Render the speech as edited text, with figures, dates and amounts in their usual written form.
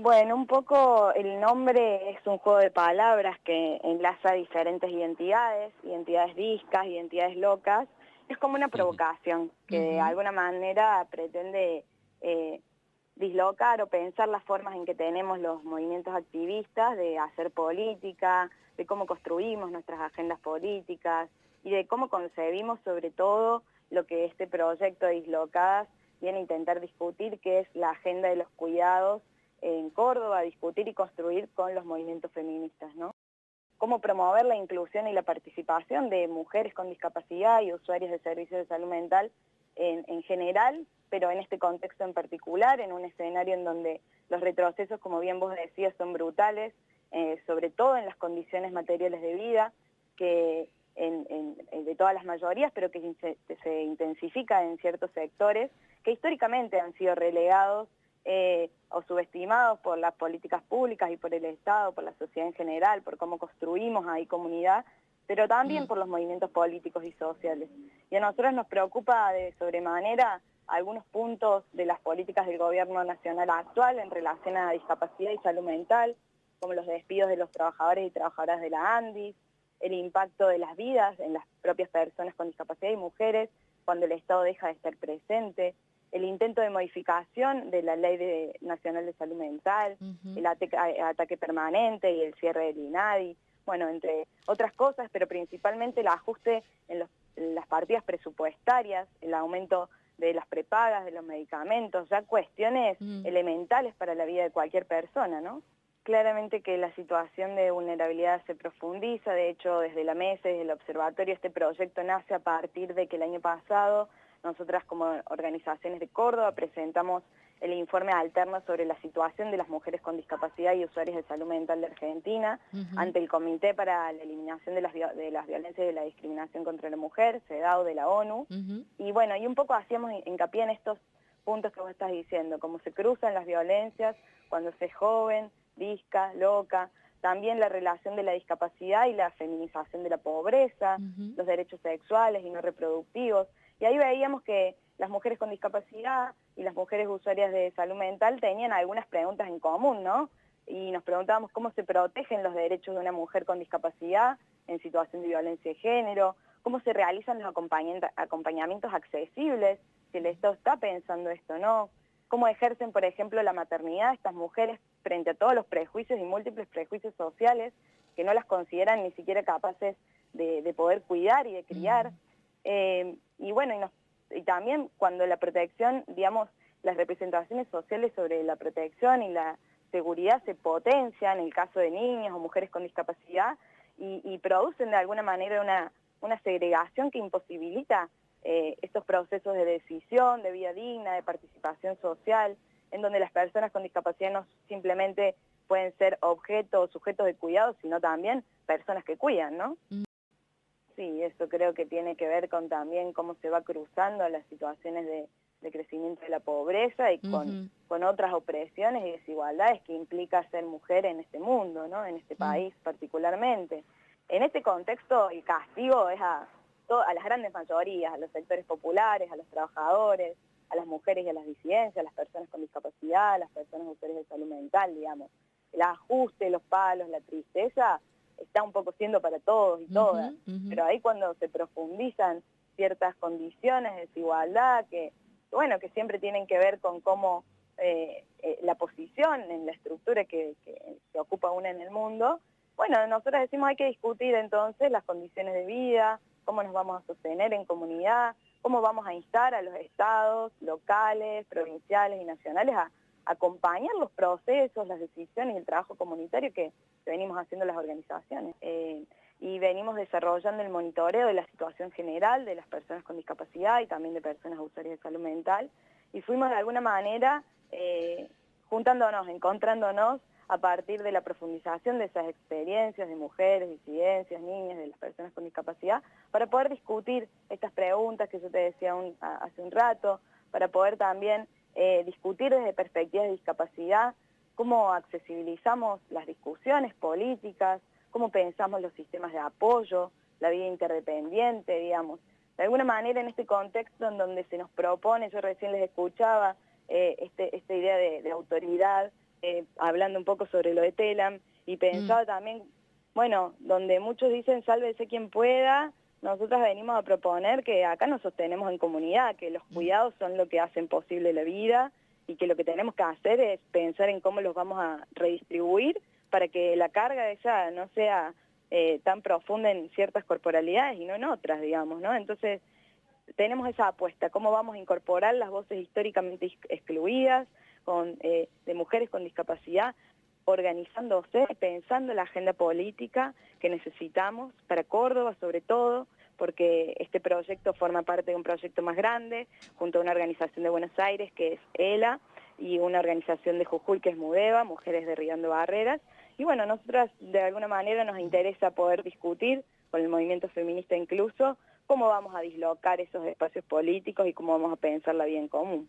Bueno, un poco el nombre es un juego de palabras que enlaza diferentes identidades discas, identidades locas. Es como una Ujú, provocación que de ujú, alguna manera pretende dislocar o pensar las formas en que tenemos los movimientos activistas de hacer política, de cómo construimos nuestras agendas políticas y de cómo concebimos sobre todo lo que este proyecto de Dislocadas viene a intentar discutir, que es la agenda de los cuidados en Córdoba, discutir y construir con los movimientos feministas, ¿no? Cómo promover la inclusión y la participación de mujeres con discapacidad y usuarios de servicios de salud mental en general, pero en este contexto en particular, en un escenario en donde los retrocesos, como bien vos decías, son brutales, sobre todo en las condiciones materiales de vida, que de todas las mayorías, pero que se intensifica en ciertos sectores, que históricamente han sido relegados o subestimados por las políticas públicas y por el Estado, por la sociedad en general, por cómo construimos ahí comunidad, pero también mm, por los movimientos políticos y sociales. Y a nosotros nos preocupa de sobremanera algunos puntos de las políticas del gobierno nacional actual en relación a discapacidad y salud mental, como los despidos de los trabajadores y trabajadoras de la ANDIS, el impacto de las vidas en las propias personas con discapacidad y mujeres, cuando el Estado deja de estar presente, el intento de modificación de la Ley Nacional de Salud Mental, ujú, el ataque permanente y el cierre del INADI, bueno, entre otras cosas, pero principalmente el ajuste en las partidas presupuestarias, el aumento de las prepagas, de los medicamentos, ya cuestiones mm. elementales para la vida de cualquier persona, ¿no? Claramente que la situación de vulnerabilidad se profundiza, de hecho desde la mesa, desde el observatorio, este proyecto nace a partir de que el año pasado nosotras como organizaciones de Córdoba presentamos el informe alterno sobre la situación de las mujeres con discapacidad y usuarios de salud mental de Argentina Ujú, ante el Comité para la Eliminación de las Violencias y de la Discriminación contra la Mujer, CEDAW de la ONU, ujú, y bueno, y un poco hacíamos hincapié en estos puntos que vos estás diciendo, cómo se cruzan las violencias cuando se es joven, disca, loca, también la relación de la discapacidad y la feminización de la pobreza, ujú, los derechos sexuales y no reproductivos. Y ahí veíamos que las mujeres con discapacidad y las mujeres usuarias de salud mental tenían algunas preguntas en común, ¿no? Y nos preguntábamos cómo se protegen los derechos de una mujer con discapacidad en situación de violencia de género, cómo se realizan los acompañamientos accesibles, si el Estado está pensando esto, ¿no? Cómo ejercen, por ejemplo, la maternidad estas mujeres frente a todos los prejuicios y múltiples prejuicios sociales que no las consideran ni siquiera capaces de poder cuidar y de criar. mm, Y bueno, y también cuando la protección, digamos, las representaciones sociales sobre la protección y la seguridad se potencian en el caso de niños o mujeres con discapacidad y producen de alguna manera una segregación que imposibilita estos procesos de decisión, de vida digna, de participación social, en donde las personas con discapacidad no simplemente pueden ser objetos o sujetos de cuidado, sino también personas que cuidan, ¿no? mm, Sí, eso creo que tiene que ver con también cómo se va cruzando las situaciones de crecimiento de la pobreza y ujú, con otras opresiones y desigualdades que implica ser mujer en este mundo, ¿no? En este mm, país particularmente. En este contexto el castigo es a las grandes mayorías, a los sectores populares, a los trabajadores, a las mujeres y a las disidencias, a las personas con discapacidad, a las personas usuarias de salud mental, digamos. El ajuste, los palos, la tristeza está un poco siendo para todos y todas, ujú, ujú, pero ahí cuando se profundizan ciertas condiciones de desigualdad bueno, que siempre tienen que ver con cómo la posición en la estructura que ocupa una en el mundo, bueno, nosotros decimos hay que discutir entonces las condiciones de vida, cómo nos vamos a sostener en comunidad, cómo vamos a instar a los estados locales, provinciales y nacionales a acompañar los procesos, las decisiones y el trabajo comunitario que venimos haciendo las organizaciones. Y venimos desarrollando el monitoreo de la situación general de las personas con discapacidad y también de personas usuarias de salud mental. Y fuimos de alguna manera juntándonos, encontrándonos a partir de la profundización de esas experiencias de mujeres, disidencias, niñas, de las personas con discapacidad, para poder discutir estas preguntas que yo te decía hace un rato, para poder también discutir desde perspectivas de discapacidad cómo accesibilizamos las discusiones políticas, cómo pensamos los sistemas de apoyo, la vida interdependiente, digamos. De alguna manera en este contexto en donde se nos propone, yo recién les escuchaba, esta idea de autoridad hablando un poco sobre lo de Telam, y pensaba también, bueno, donde muchos dicen sálvese quien pueda, nosotras venimos a proponer que acá nos sostenemos en comunidad, que los cuidados son lo que hacen posible la vida y que lo que tenemos que hacer es pensar en cómo los vamos a redistribuir para que la carga esa no sea tan profunda en ciertas corporalidades y no en otras, digamos, ¿no? Entonces, tenemos esa apuesta, cómo vamos a incorporar las voces históricamente excluidas, de mujeres con discapacidad, organizándose, pensando la agenda política que necesitamos para Córdoba sobre todo, porque este proyecto forma parte de un proyecto más grande, junto a una organización de Buenos Aires que es ELA, y una organización de Jujuy que es MUDEVA, Mujeres Derribando Barreras, y bueno, nosotras de alguna manera nos interesa poder discutir con el movimiento feminista incluso cómo vamos a dislocar esos espacios políticos y cómo vamos a pensar la vida en común.